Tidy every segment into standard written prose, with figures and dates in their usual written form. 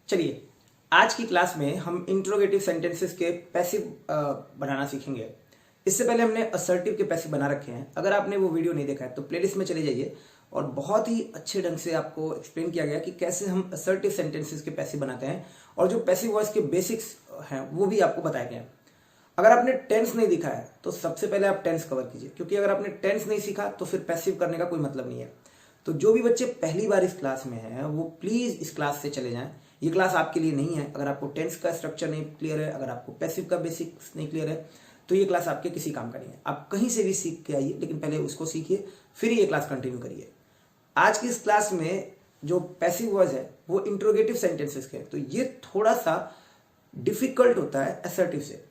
चलिए आज की क्लास में हम इंट्रोगेटिव सेंटेंसेस के पैसिव बनाना सीखेंगे। इससे पहले हमने असर्टिव के पैसिव बना रखे हैं। अगर आपने वो वीडियो नहीं देखा है तो प्लेलिस्ट में चले जाइए और बहुत ही अच्छे ढंग से आपको एक्सप्लेन किया गया कि कैसे हम असर्टिव सेंटेंसेस के पैसिव बनाते हैं और जो पैसिव वॉइस के बेसिक्स हैं वो भी आपको बताया गया है। अगर आपने टेंस नहीं दिखा है तो सबसे पहले आप टेंस कवर कीजिए, क्योंकि अगर आपने टेंस नहीं सीखा तो फिर पैसिव करने का कोई मतलब नहीं है। तो जो भी बच्चे पहली बार इस क्लास में हैं वो प्लीज इस क्लास से चले जाएं। ये क्लास आपके लिए नहीं है। अगर आपको टेंस का स्ट्रक्चर नहीं क्लियर है, अगर आपको पैसिव का बेसिक्स नहीं क्लियर है, तो ये क्लास आपके किसी काम का नहीं है। आप कहीं से भी सीख के आइए, लेकिन पहले उसको सीखिए फिर ये क्लास कंटिन्यू करिए। आज की इस क्लास में जो पैसिव वॉइस है वो इंट्रोगेटिव सेंटेंसेस के, तो ये थोड़ा सा डिफिकल्ट होता है असर्टिव से।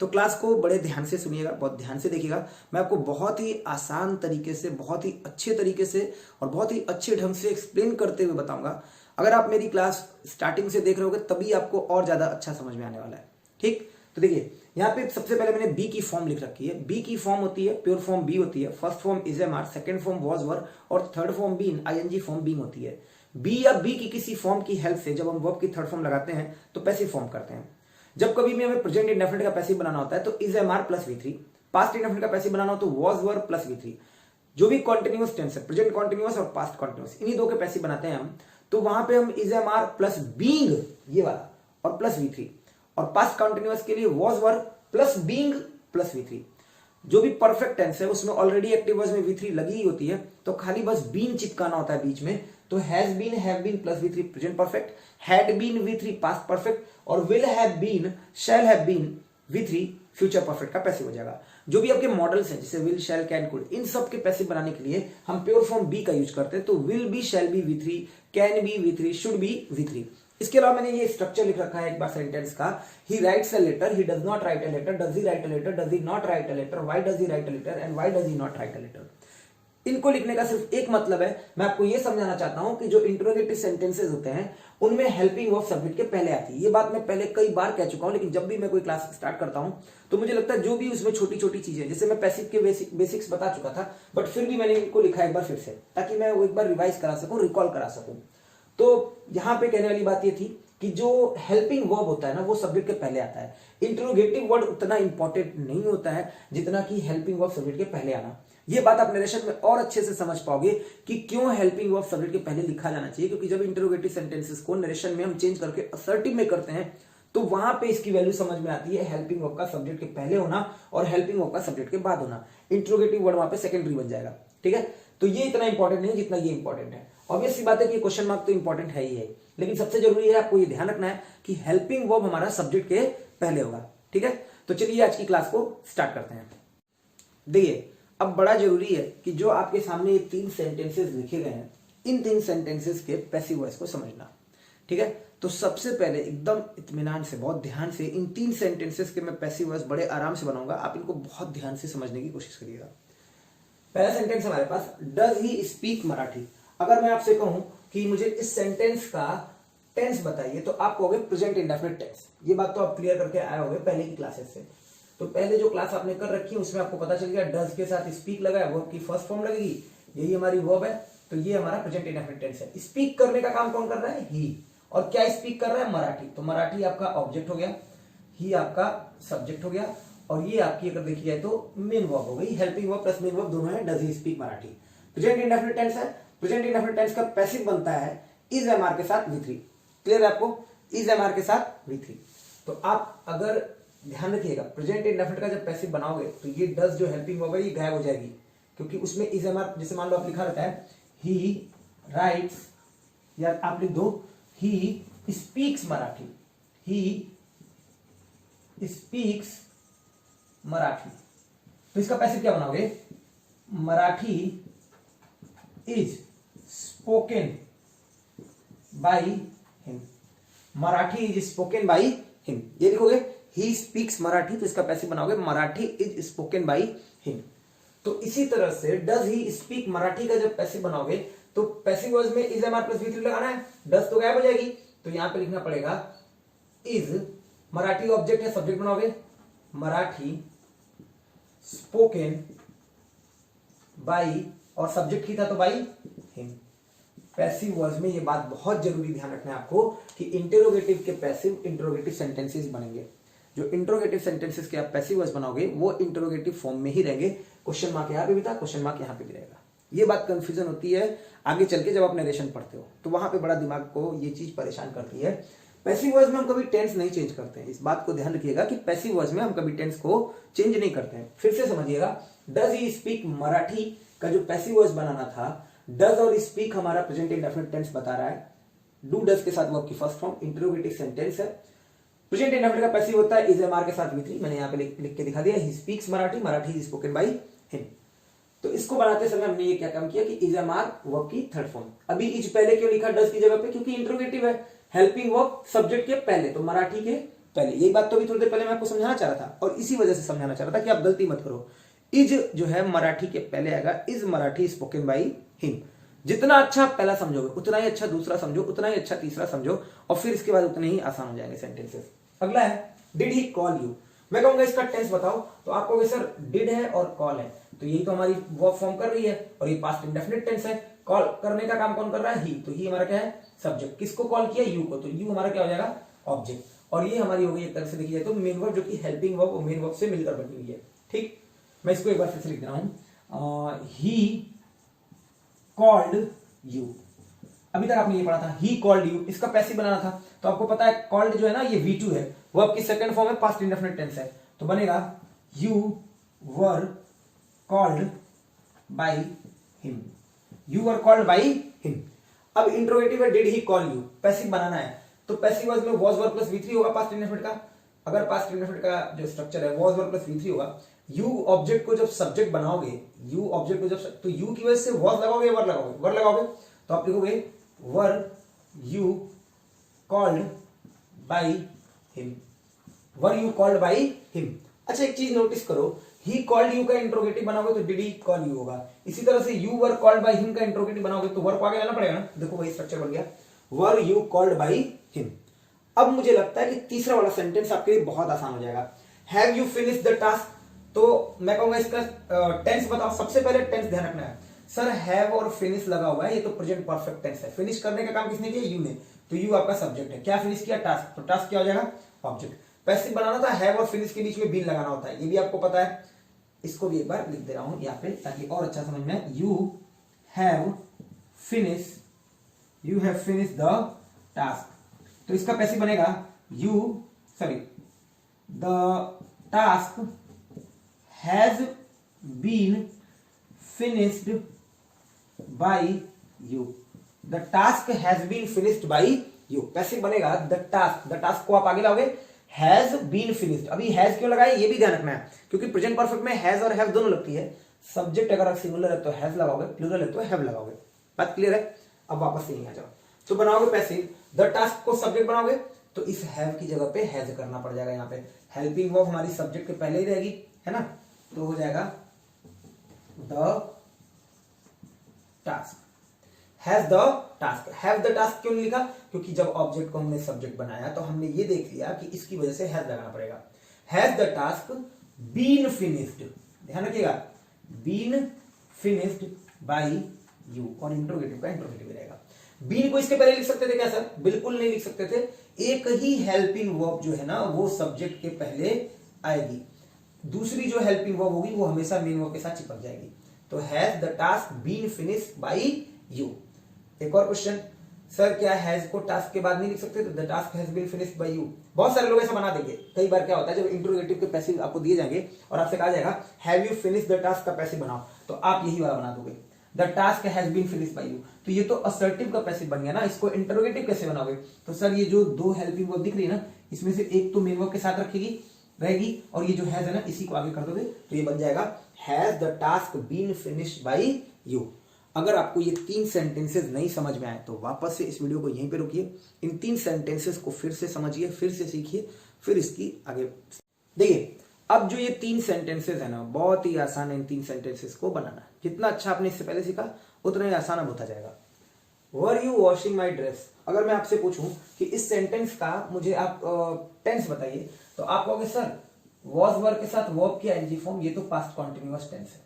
तो क्लास को बड़े ध्यान से सुनिएगा, बहुत ध्यान से देखिएगा। मैं आपको बहुत ही आसान तरीके से, बहुत ही अच्छे तरीके से और बहुत ही अच्छे ढंग से एक्सप्लेन करते हुए बताऊंगा। अगर आप मेरी क्लास स्टार्टिंग से देख रहे होगे तभी आपको और ज्यादा अच्छा समझ में आने वाला है। ठीक, तो देखिए यहाँ पे सबसे पहले मैंने बी की फॉर्म लिख रखी है। बी की फॉर्म होती है, प्योर फॉर्म बी होती है, first form is am are, second form was were और third form been ING form being होती है। बी या बी की किसी फॉर्म की हेल्प से जब हम वर्ब की थर्ड फॉर्म लगाते हैं तो पैसिव फॉर्म करते हैं। जब कभी भी हमें प्रेजेंट इंडेफिनिट का पैसिव बनाना होता है तो इज एम आर प्लस वी3, पास्ट इंडेफिनिट का पैसिव बनाना हो तो वॉज वर प्लस वी3। जो भी कॉन्टिन्यूअस टेंस है, प्रेजेंट कॉन्टिन्यूअस और पास्ट कॉन्टिन्यूअस, इन्हीं दो के पैसिव बनाते हैं हम। तो वहां पे हम is am are plus being ये वाला और प्लस वी3, और पास्ट कॉन्टिन्यूअस के लिए was were plus being plus वी3। जो भी परफेक्ट टेंस है उसमें ऑलरेडी एक्टिव वॉइस में वी3 लगी ही होती है, तो खाली बस बीन चिपकाना होता है बीच में। तो has been, have been plus वी3 प्रेजेंट परफेक्ट, हैड बीन वी3 पास्ट परफेक्ट और will have been, shall have been वी3 फ्यूचर परफेक्ट का पैसिव हो जाएगा। जो भी आपके मॉडल्स हैं जैसे विल, शैल, कैन, कुड, इन सब के पैसिव बनाने के लिए हम प्योर फॉर्म बी का यूज करते हैं। तो विल बी, शैल बी वी3, कैन बी वी3, शुड बी वी3। इसके अलावा मैंने ये स्ट्रक्चर लिख रखा है एक बार सेंटेंस का। He writes a letter, he does not write a letter, does he write a letter, does he not write a letter, why does he write a letter and why does he not write a letter. इनको लिखने का सिर्फ एक मतलब है, मैं आपको ये समझाना चाहता हूं कि जो इंट्रोगेटिव सेंटेंसेस होते हैं उनमें हेल्पिंग वर्ब सब्जेक्ट के पहले आती है। ये बात मैं पहले कई बार कह चुका हूं, लेकिन जब भी मैं कोई क्लास स्टार्ट करता हूं तो मुझे लगता है जो भी उसमें छोटी छोटी चीजें, जैसे मैं पैसिव के बेसिक्स बता चुका था, बट फिर भी मैंने इनको लिखा एक बार फिर से, ताकि मैं वो एक बार रिवाइज करा सकूं, रिकॉल करा सकूं। तो यहां पे कहने वाली बात ये थी कि जो हेल्पिंग वर्ब होता है ना वो सब्जेक्ट के पहले आता है। इंट्रोगेटिव वर्ड उतना इंपॉर्टेंट नहीं होता है जितना कि हेल्पिंग वर्ब सब्जेक्ट के पहले आना। ये बात आप नरेशन में और अच्छे से समझ पाओगे कि क्यों हेल्पिंग वर्ब सब्जेक्ट के पहले लिखा जाना चाहिए। क्योंकि जब इंट्रोगेटिव सेंटेंसेस को नरेशन में हम चेंज करके असर्टिव में करते हैं तो वहां पे इसकी वैल्यू समझ में आती है, हेल्पिंग वर्ब का सब्जेक्ट के पहले होना और हेल्पिंग वर्ब का सब्जेक्ट के बाद होना। इंट्रोगेटिव वर्ड वहां पे सेकेंडरी बन जाएगा। ठीक है, तो ये इतना इंपॉर्टेंट नहीं जितना ये इंपॉर्टेंट है। ऑब्वियस सी बात है कि क्वेश्चन मार्क तो इंपॉर्टेंट है ही है, लेकिन सबसे जरूरी है आपको ये ध्यान रखना है कि हेल्पिंग वर्ब हमारा सब्जेक्ट के पहले होगा। ठीक है, तो चलिए आज की क्लास को स्टार्ट करते हैं। देखिए अब बड़ा जरूरी है कि जो आपके सामने ये 3 सेंटेंसेस लिखे गए हैं, इन 3 सेंटेंसेस के पैसिव वॉइस को समझना। ठीक है, तो सबसे पहले एकदम इत्मीनान से, बहुत ध्यान से इन 3 सेंटेंसेस के मैं पैसिव वॉइस बड़े आराम से बनाऊंगा। आप इनको बहुत ध्यान से समझने की कोशिश करिएगा। पहला सेंटेंस हमारे पास, डज ही स्पीक मराठी। अगर मैं आपसे कहूं कि मुझे इस सेंटेंस का टेंस बताइए तो आप कहोगे प्रेजेंट इंडेफिनिट टेंस। ये बात तो आप क्लियर करके आए होंगे पहले की क्लासेस से। तो पहले जो क्लास आपने कर रखी है उसमें आपको पता चल गया डज के साथ स्पीक लगा है, वर्ब की फर्स्ट फॉर्म लगेगी, यही हमारी वर्ब है, तो ये हमारा प्रेजेंट इंडेफिनिट टेंस है। स्पीक करने का काम कौन कर रहा है? ही। और क्या स्पीक कर रहा है? मराठी। तो मराठी आपका ऑब्जेक्ट हो गया, ही आपका सब्जेक्ट हो गया, और ये आपकी अगर देखी जाए तो मेन वर्ब हो गई। Helping verb plus main verb दोनों है, does he speak Marathi. Present indefinite tense है। प्रेजेंट इंडेफिनिट टेंस का पैसिव बनता है इज एम आर के साथ वी3। क्लियर है आपको? इज एम आर के साथ वी3। तो आप अगर ध्यान रखिएगा, प्रेजेंट इंडेफिनिट का जब पैसिव बनाओगे तो ये डज जो हेल्पिंग वर्ब है ये गायब हो जाएगी, क्योंकि उसमें इज एम आर, जैसे मान लो आप लिखा रहता है ही राइट्स, या आप लिख दो he speaks Marathi, he speaks Marathi. तो इसका पैसिव क्या बनाओगे? Marathi is spoken by him. Marathi is spoken by him, ये लिखोगे। ही स्पीक्स मराठी, तो इसका पैसिव बनाओगे Marathi is spoken by him. तो इसी तरह से डज ही स्पीक मराठी का जब पैसिव बनाओगे तो पैसिव वॉइस में is am are plus V3 लगाना है, डज तो गायब हो जाएगी, तो यहां पे लिखना पड़ेगा इज, मराठी ऑब्जेक्ट है, सब्जेक्ट बनाओगे मराठी स्पोकन बाय, और सब्जेक्ट ही था तो बाय हिम। पैसिव वर्ब्स में ये बात बहुत जरूरी ध्यान रखना है आपको कि इंटरोगेटिव के पैसिव इंटरोगेटिव सेंटेंसेस बनेंगे। जो इंटरोगेटिव सेंटेंसेस के आप पैसिव वर्ब्स बनाओगे वो इंटरोगेटिव फॉर्म में ही रहेंगे। क्वेश्चन मार्क यहाँ पे भी था, क्वेश्चन मार्क यहाँ पे भी रहेगा। ये बात कंफ्यूजन होती है आगे चल के जब आप नरेशन पढ़ते हो, तो वहां पे बड़ा दिमाग को ये चीज परेशान करती है। पैसिव वर्ब्स में हम कभी टेंस नहीं चेंज करते हैं, इस बात को ध्यान रखिएगा कि पैसिव वर्ब्स में हम कभी टेंस को चेंज नहीं करते हैं। फिर से समझिएगा, डज ही स्पीक मराठी का जो पैसिव वर्ब्स बनाना था, डज और स्पीक हमारा प्रेजेंट इंडेफिनिट टेंस बता रहा है। डू डज के साथ वर्ब की फर्स्ट फॉर्म इंटरोगेटिव सेंटेंस है। प्रेजेंट इंडेफिनिट का पैसिव होता है इज एम आर के साथ V3, मैंने यहाँ पे लिख के दिखा दिया। He speaks Marathi, Marathi is spoken by him. तो इसको बनाते समय हमने ये क्या काम किया कि इज एम आर वर्ब की थर्ड फॉर्म। अभी इज पहले क्यों लिखा डज की जगह पे, क्योंकि इंटरोगेटिव है, हेल्पिंग वर्ब सब्जेक्ट के पहले, तो मराठी के पहले। यही बात तो अभी थोड़ी देर पहले मैं आपको समझाना चाह रहा था, और इसी वजह से समझाना चाह रहा था कि आप गलती मत करो। इज जो है मराठी के पहले आएगा, is Marathi spoken by him. जितना अच्छा आप पहला समझोगे उतना ही अच्छा दूसरा समझो, उतना ही अच्छा तीसरा समझो, और फिर इसके बाद उतने ही आसान हो जाएंगे सेंटेंसेस। अगला है डिड ही कॉल यू। मैं कहूंगा इसका टेंस बताओ, तो आप कहोगे सर डिड है और कॉल है, तो यही तो हमारी वर्ब फॉर्म कर रही है, और ये पास्ट इंडेफिनिट टेंस है। कॉल करने का काम कौन कर रहा है, ही, तो ही हमारा क्या है, सब्जेक्ट। किसको कॉल किया, यू को, तो यू हमारा क्या हो जाएगा, ऑब्जेक्ट। और ये हमारी हो गई एक तरह से देखी जाए तो मेन वर्ब, जो कि हेल्पिंग वर्ब और मेन वर्ब से मिलकर बनी हुई है। ठीक, मैं इसको एक बार फिर से लिख रहा हूं, ही कॉल्ड यू। अभी तक आपने ये पढ़ा था ही कॉल्ड यू, इसका पैसिव बनाना था, तो आपको पता है कॉल्ड जो है ना ये V2 है, वर्ब की सेकंड फॉर्म है, पास्ट इंडेफिनिट टेंस है, तो बनेगा you were called by him. You were called by him. अब इंट्रोगेटिव है did he call you, passive बनाना है, तो पैसिव वर्ब में वॉज वर्ब प्लस V3 होगा पास्ट इंडेफिनिट का। अगर पास्ट इंडेफिनिट का जो स्ट्रक्चर है वॉज वर्ब प्लस V3 होगा, यू ऑब्जेक्ट को जब सब्जेक्ट बनाओगे, यू ऑब्जेक्ट को जब, तो यू की वजह से वॉज लगाओगे, वर लगाओगे, वर लगाओगे, तो आप लिखोगे were you called by him, were you called by him. अच्छा एक चीज नोटिस करो, ही कॉल्ड यू का इंट्रोगेटिव बनाओगे तो डिड ही कॉल यू होगा। इसी तरह से you were called by him का इंट्रोगेटिव बनाओगे तो वर को आगे लाना पड़ेगा ना। देखो वही स्ट्रक्चर बन गया, were you called by him. अब मुझे लगता है कि तीसरा वाला सेंटेंस आपके लिए बहुत आसान हो जाएगा। Have you finished the task, तो मैं कहूंगा इसका टेंस बताओ। सबसे पहले टेंस ध्यान रखना है, सर हैव और फिनिश लगा हुआ है, ये तो प्रेजेंट परफेक्ट टेंस है। फिनिश करने का काम किसने किया, यू ने, तो यू आपका सब्जेक्ट है। क्या फिनिश किया, टास्क, तो टास्क क्या हो जाएगा, ऑब्जेक्ट। पैसिव बनाना था, हैव और फिनिश के बीच में बीन लगाना होता है, ये भी आपको पता है। इसको भी एक बार लिख दे रहा हूं यहाँ पे ताकि और अच्छा समझ में। You have finish the task, तो इसका पैसिव बनेगा the task has been finished by you. The task has been finished by you, passive बनेगा द टास्क को आप आगे लाओगे, हैज बीन फिनिश्ड। अभी हैज क्यों लगाए ये भी ध्यान रखना है, क्योंकि प्रेजेंट परफेक्ट में हैज और हैव दोनों लगती है। सब्जेक्ट अगर सिंगुलर है तो हैज लगाओगे, प्लूरल है तो हैव लगाओगे। बात क्लियर है। अब वापस यहीं आ जाओ, तो बनाओगे पैसिव, द टास्क को सब्जेक्ट बनाओगे तो इस हैव की जगह पे हैज करना पड़ जाएगा। यहाँ पे हेल्पिंग वर्ब हमारी सब्जेक्ट के पहले ही रहेगी, है ना, तो हो जाएगा the task has the task. Have the task क्यों नहीं लिखा, क्योंकि जब ऑब्जेक्ट को हमने सब्जेक्ट बनाया तो हमने ये देख लिया कि इसकी वजह से हैज लगाना पड़ेगा। Has the task been finished, ध्यान रखिएगा, बीन फिनिश्ड बाय यू, और इंट्रोगेटिव का इंट्रोगेटिव रहेगा। बीन को इसके पहले लिख सकते थे क्या सर, बिल्कुल नहीं लिख सकते थे। एक ही हेल्पिंग वर्ब जो है ना वो सब्जेक्ट के पहले आएगी, दूसरी जो हेल्पिंग वर्ब होगी वो हमेशा मेन वर्ब के साथ चिपक जाएगी। तो has the task been finished by you. एक और क्वेश्चन, सर क्या हैज को टास्क के बाद नहीं लिख सकते, तो the task has been finished by you. बहुत सारे लोग ऐसा बना देंगे। कई बार क्या होता है जब इंट्रोगेटिव के पैसिव आपको दिए जाएंगे और आपसे कहा जाएगा have you finished the task का पैसिव बनाओ, तो आप यही वाला बना दोगे, the task has been finished by you. तो ये तो असर्टिव का पैसिव बन गया ना, इसको इंटरोगेटिव कैसे बनाओगे, तो सर ये जो दो हेल्पिंग वर्ब दिख रही है ना, इसमें से एक तो मेन वर्ब के साथ रहेगी और ये जो हैज है ना इसी को आगे कर दोगे तो ये बन जाएगा has the task been finished by you. अगर आपको ये 3 सेंटेंसेस नहीं समझ में आए तो वापस से इस वीडियो को यहीं पे रोकिए, इन 3 सेंटेंसेस को फिर से समझिए, फिर से सीखिए, फिर इसकी आगे देखिए। अब जो ये 3 सेंटेंसेस है ना, बहुत ही आसान है इन 3 सेंटेंसेस को बनाना। जितना अच्छा आपने इससे पहले सीखा उतना ही आसान अब होता जाएगा। Were you washing my dress, अगर मैं आपसे पूछूं कि इस सेंटेंस का मुझे आप टेंस बताइए, तो आप कहोगे सर वॉज वर्ब के साथ वर्ब की आईएनजी फॉर्म, ये तो पास्ट कॉन्टिन्यूअस टेंस है,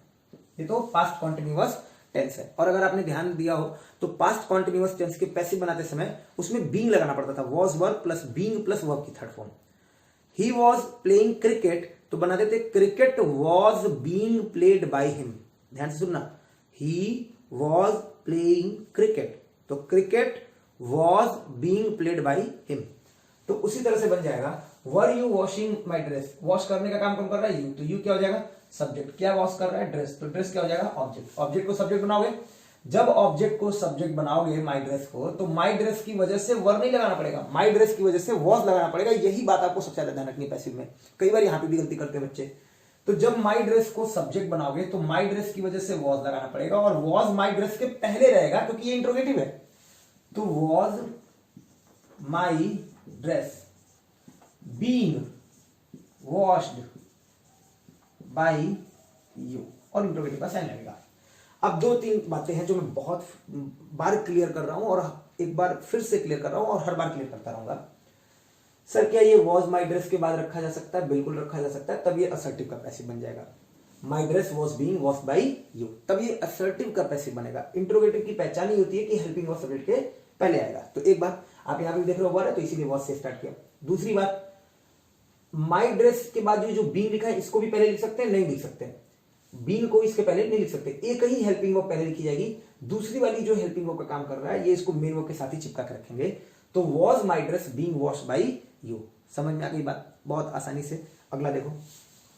ये तो पास्ट कॉन्टिन्यूअस टेंस है। और अगर आपने ध्यान दिया हो तो पास्ट कॉन्टिन्यूअस टेंस के पैसिव बनाते समय उसमें बीइंग लगाना पड़ता था, was verb plus being plus verb की third form. He was playing cricket तो बनाते थे cricket was being played by him. ध्यान से सुनना, ही वॉज प्लेइंग क्रिकेट तो cricket was being played by him. तो उसी तरह से बन जाएगा were you washing my dress, wash करने का काम कौन कर रहा है, यू, तो यू क्या हो जाएगा, सब्जेक्ट। क्या वॉश कर रहा है, ड्रेस, तो ड्रेस क्या हो जाएगा, ऑब्जेक्ट। ऑब्जेक्ट को सब्जेक्ट बनाओगे, जब ऑब्जेक्ट को सब्जेक्ट बनाओगे माई ड्रेस को, तो माई ड्रेस की वजह से वर नहीं लगाना पड़ेगा, माई ड्रेस की वजह से वॉज लगाना पड़ेगा। यही बात आपको सबसे ज्यादा ध्यान रखनी है पैसिव में, कई बार यहां पे भी गलती करते हैं बच्चे। तो जब माई ड्रेस को सब्जेक्ट बनाओगे तो माई ड्रेस की वजह से वॉज लगाना पड़ेगा, और वॉज माई ड्रेस के पहले रहेगा क्योंकि ये इंट्रोगेटिव है। तो was my dress being washed bye you, और इंट्रोगेटिव का साइन लगेगा। अब दो तीन बातें हैं जो मैं बहुत बार क्लियर कर रहा हूं और एक बार फिर से क्लियर कर रहा हूं और हर बार क्लियर करता रहूंगा। सर क्या ये वॉज माई ड्रेस के बाद रखा जा सकता है, बिल्कुल रखा जा सकता है, तब ये असर्टिव का पैसिव बन जाएगा। My dress was being washed bye you, तब ये असर्टिव का पैसिव बनेगा। इंट्रोगेटिव की पहचान ही होती है कि हेल्पिंग वर्ब सब्जेक्ट के पहले आएगा। तो एक बात आप यहां पे देख रहे हो वर्ड है तो इसीलिए वॉज से स्टार्ट किया। दूसरी बात, माई ड्रेस के बाद जो बीइंग लिखा है इसको भी पहले लिख सकते हैं, नहीं लिख सकते, बीइंग को इसके पहले नहीं लिख सकते, एक ही हेल्पिंग वर्ब पहले लिखी जाएगी, दूसरी वाली जो हेल्पिंग वर्ब का काम कर रहा है ये इसको मेन वर्ब के साथ ही चिपका कर रखेंगे। तो was my dress being washed bye you, समझ में आ गई बात बहुत आसानी से। अगला देखो,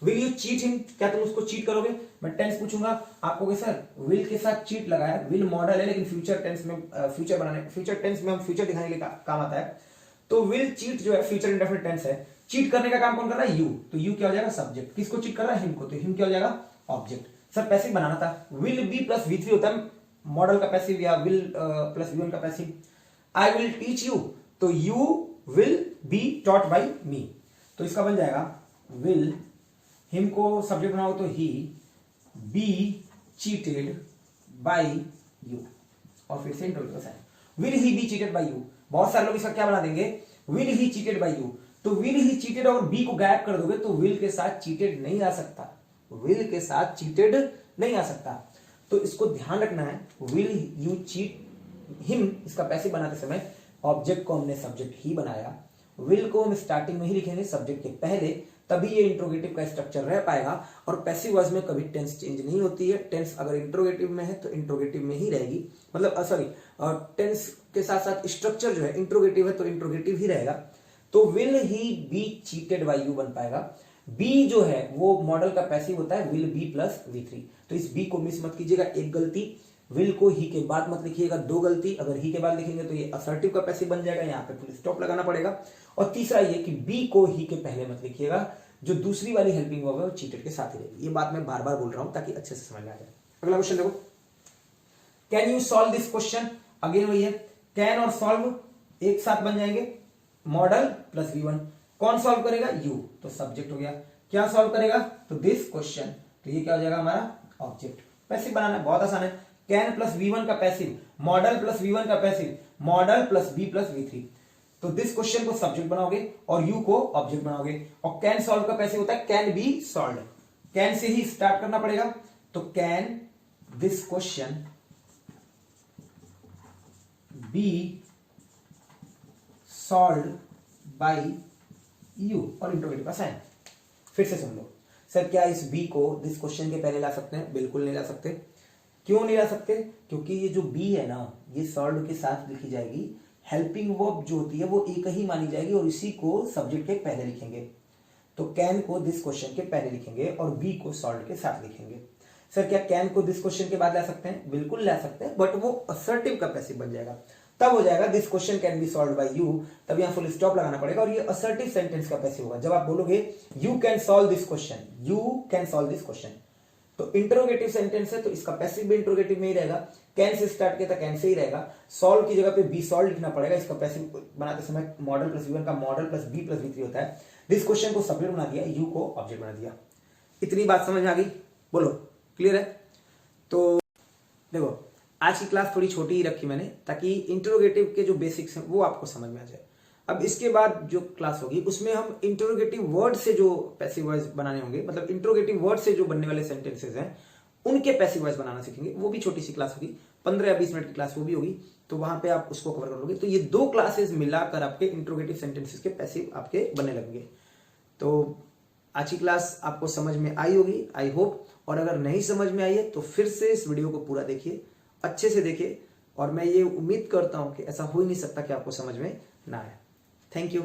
विल यू चीट हिम, क्या तुम उसको चीट करोगे। मैं टेंस पूछूंगा आपको कि सर विल के साथ चीट लगा है, विल मॉडल है लेकिन फ्यूचर टेंस में फ्यूचर टेंस में हम फ्यूचर दिखाने के लिए काम आता है। तो विल चीट जो है फ्यूचर इंडेफिनिट टेंस है, चीट करने का काम कौन कर रहा है, यू, तो यू क्या हो जाएगा, सब्जेक्ट। किसको चीट कर रहा है, हिम को, तो हिम क्या हो जाएगा, ऑब्जेक्ट। सर पैसिव बनाना था, विल बी प्लस V3 होता है मॉडल का पैसिव, या विल प्लस V1 का passive. I will teach you, तो you will be taught by me, तो इसका बन जाएगा विल, हिम को सब्जेक्ट बनाओ तो he, be cheated by you, और फिर से interrogative sign, will he be cheated by you. बहुत सारे लोग इसका क्या बना देंगे, will he cheated by you, तो विल ही चीटेड और बी को गायब कर दोगे तो विल के साथ चीटेड नहीं आ सकता, विल के साथ चीटेड नहीं आ सकता। तो इसको ध्यान रखना है, विल यू चीट हिम, इसका पैसिव बनाते समय ऑब्जेक्ट को हमने सब्जेक्ट ही बनाया, विल को हम स्टार्टिंग में ही लिखेंगे सब्जेक्ट के पहले, तभी ये इंट्रोगेटिव का स्ट्रक्चर रह पाएगा। और पैसिव वॉइस में कभी टेंस चेंज नहीं होती है, टेंस अगर इंट्रोगेटिव में है तो इंट्रोगेटिव में ही रहेगी, मतलब सॉरी टेंस के साथ साथ स्ट्रक्चर जो है इंट्रोगेटिव है तो इंट्रोगेटिव ही रहेगा। तो will he be cheated by you बन पाएगा। बी जो है वो मॉडल का पैसिव होता है, विल बी प्लस V3, तो इस बी को मिस मत कीजिएगा, एक गलती, विल को ही के बाद मत लिखिएगा, दो गलती, अगर ही के बाद लिखेंगे तो ये असर्टिव का पैसिव बन जाएगा, यहाँ पे फुल स्टॉप लगाना पड़ेगा। और तीसरा ये कि बी को ही के पहले मत लिखिएगा, जो दूसरी वाली हेल्पिंग वर्ब है वो चीटेड के साथ ही रहेगी। ये बात मैं बार बार बोल रहा हूं ताकि अच्छे से समझ में आ जाए। अगला क्वेश्चन देखो, can you solve this question, again वही है, कैन और सॉल्व एक साथ बन जाएंगे, मॉडल प्लस V1, कौन सॉल्व करेगा, यू, तो सब्जेक्ट हो गया। क्या सॉल्व करेगा, तो दिस क्वेश्चन, तो ये क्या हो जाएगा हमारा ऑब्जेक्ट। पैसिव बनाना है, बहुत आसान है, कैन प्लस V1 का पैसिव, मॉडल प्लस V1 का passive, model plus B plus V3, तो दिस क्वेश्चन को सब्जेक्ट बनाओगे और यू को ऑब्जेक्ट बनाओगे। और कैन सॉल्व का पैसिव होता है can be solve, can say he start करना पड़ेगा, तो can this question be solve by you, और इंट्रोगेटिव का साइन। फिर से सुन लो, सर क्या इस बी को दिस क्वेश्चन के पहले ला सकते हैं, बिल्कुल नहीं ला सकते। क्यों नहीं ला सकते, क्योंकि ये जो बी है ना ये सॉल्व के साथ लिखी जाएगी, हेल्पिंग वर्ब जो होती है वो एक ही मानी जाएगी और इसी को सब्जेक्ट के पहले लिखेंगे। तो कैन को दिस क्वेश्चन के पहले लिखेंगे और बी को सॉल्व के साथ लिखेंगे। सर क्या कैन को दिस क्वेश्चन के बाद ला सकते हैं, बिल्कुल ला सकते हैं, बट वो असर्टिव का पैसिव बन जाएगा, तब हो जाएगा this question can be solve by you, तब यहां फुल स्टॉप लगाना पड़ेगा और ये असर्टिव सेंटेंस का पैसिव होगा। जब आप बोलोगे you can solve this question, you can solve this question, तो इंटरोगेटिव सेंटेंस है तो इसका पैसिव भी इंटरोगेटिव में ही रहेगा, कैन से स्टार्ट किया था कैन से ही रहेगा, सॉल्व की जगह पे बी सॉल्व लिखना पड़ेगा, इसका पैसिव बनाते समय मॉडल प्लस V1 का model plus B plus V3 होता है। दिस क्वेश्चन को सब्जेक्ट बना दिया, यू को ऑब्जेक्ट बना दिया। इतनी बात समझ में आ गई, बोलो क्लियर है। तो देखो आज की क्लास थोड़ी छोटी ही रखी मैंने ताकि इंटरोगेटिव के जो बेसिक्स हैं वो आपको समझ में आ जाए। अब इसके बाद जो क्लास होगी उसमें हम इंटरोगेटिव वर्ड से जो पैसिव वॉइस बनाने होंगे, मतलब इंटरोगेटिव वर्ड से जो बनने वाले सेंटेंसेस हैं उनके पैसिव वॉइस बनाना सीखेंगे। वो भी छोटी सी क्लास होगी, 15 या 20 मिनट की क्लास वो भी होगी, तो वहां पे आप उसको कवर कर लोगे। तो ये 2 क्लासेस मिलाकर आपके इंट्रोगेटिव सेंटेंसेस के पैसिव आपके बनने लगेंगे। तो आज की क्लास आपको समझ में आई होगी, आई होप। और अगर नहीं समझ में आई है तो फिर से इस वीडियो को पूरा देखिए, अच्छे से देखिए, और मैं ये उम्मीद करता हूं कि ऐसा हो ही नहीं सकता कि आपको समझ में ना आए। Thank you.